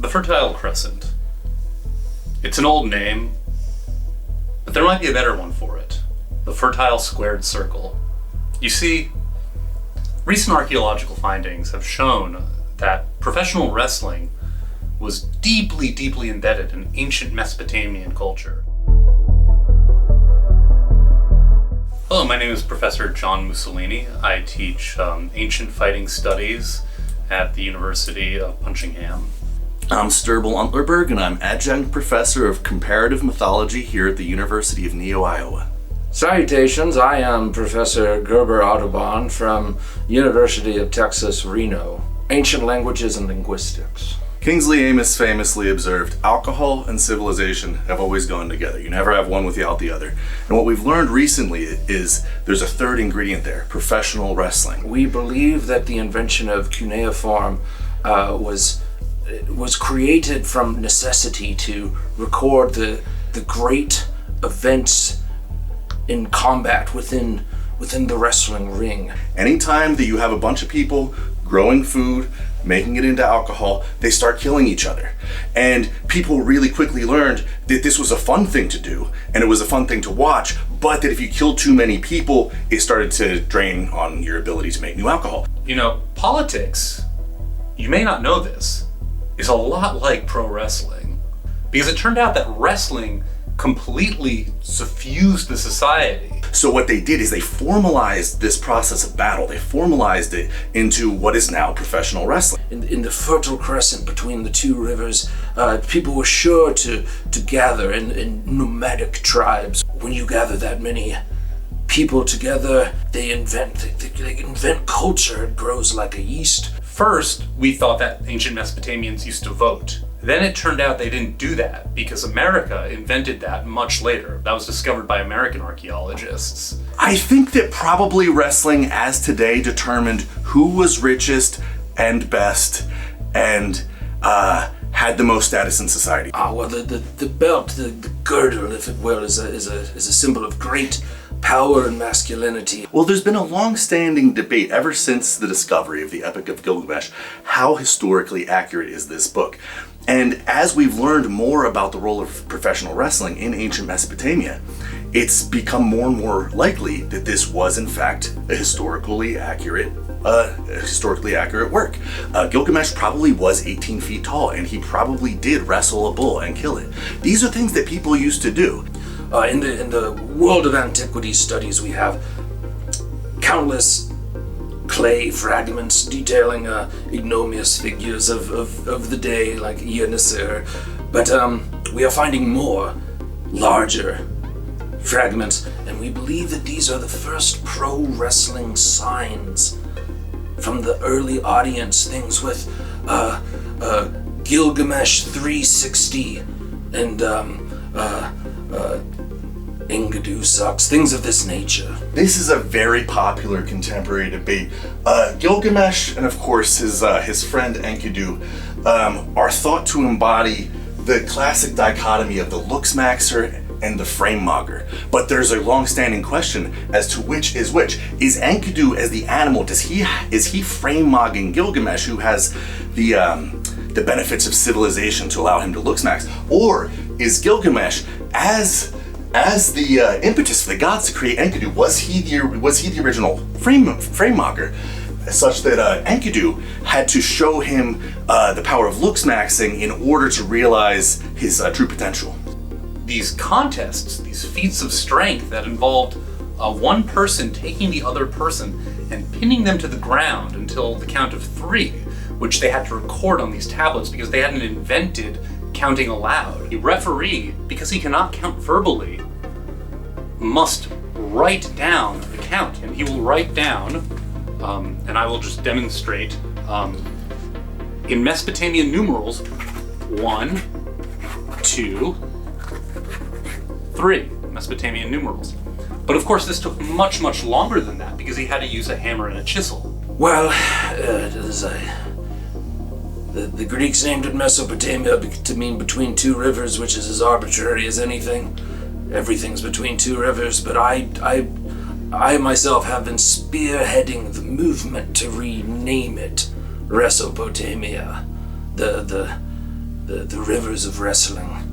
The Fertile Crescent. It's an old name, but there might be a better one for it. The Fertile Squared Circle. You see, recent archaeological findings have shown that professional wrestling was deeply, deeply embedded in ancient Mesopotamian culture. Hello, my name is Professor John Mussolini. I teach ancient fighting studies at the University of Punchingham. I'm Sturble Untlerberg, and I'm adjunct professor of comparative mythology here at the University of Neo, Iowa. Salutations, I am Professor Gerber Audubon from University of Texas, Reno, Ancient Languages and Linguistics. Kingsley Amis famously observed, alcohol and civilization have always gone together. You never have one without the other. And what we've learned recently is there's a third ingredient there, professional wrestling. We believe that the invention of cuneiform was created from necessity to record the great events in combat within the wrestling ring. Anytime that you have a bunch of people growing food, making it into alcohol, they start killing each other. And people really quickly learned that this was a fun thing to do, and it was a fun thing to watch, but that if you killed too many people, it started to drain on your ability to make new alcohol. You know, politics, you may not know this, is a lot like pro wrestling. Because it turned out that wrestling completely suffused the society. So what they did is they formalized this process of battle. They formalized it into what is now professional wrestling. In the Fertile Crescent between the two rivers, people were sure to gather in nomadic tribes. When you gather that many people together, they invent culture. It grows like a yeast. First, we thought that ancient Mesopotamians used to vote. Then it turned out they didn't do that because America invented that much later. That was discovered by American archaeologists. I think that probably wrestling as today determined who was richest and best and had the most status in society. Well, the belt, the girdle, if it will, is a symbol of great power and masculinity. Well, there's been a long-standing debate ever since the discovery of the Epic of Gilgamesh. How historically accurate is this book? And as we've learned more about the role of professional wrestling in ancient Mesopotamia, it's become more and more likely that this was in fact a historically accurate work. Gilgamesh probably was 18 feet tall, and he probably did wrestle a bull and kill it. These are things that people used to do. In the world of antiquity studies, we have countless clay fragments detailing ignominious figures of the day, like Ionisir. But we are finding more larger fragments, and we believe that these are the first pro wrestling signs from the early audience. Things with Gilgamesh 360 and Enkidu sucks, things of this nature. This is a very popular contemporary debate. Gilgamesh and of course his friend Enkidu are thought to embody the classic dichotomy of the looksmaxer and the frame-mogger. But there's a long-standing question as to which is which. Is Enkidu as the animal, is he frame-mogging Gilgamesh, who has the benefits of civilization to allow him to looksmax? Or is Gilgamesh as the impetus for the gods to create Enkidu? Was he the original frame-mogger, such that Enkidu had to show him the power of looksmaxing in order to realize his true potential? These contests, these feats of strength that involved one person taking the other person and pinning them to the ground until the count of 3, which they had to record on these tablets because they hadn't invented counting aloud. The referee, because he cannot count verbally, must write down the count, and he will write down, and I will just demonstrate, in Mesopotamian numerals, 1, 2, 3, Mesopotamian numerals. But of course this took much, much longer than that because he had to use a hammer and a chisel. Well, the Greeks named it Mesopotamia to mean between two rivers, which is as arbitrary as anything. Everything's between two rivers, but I myself have been spearheading the movement to rename it WRESTLEPOTAMia. The the rivers of wrestling.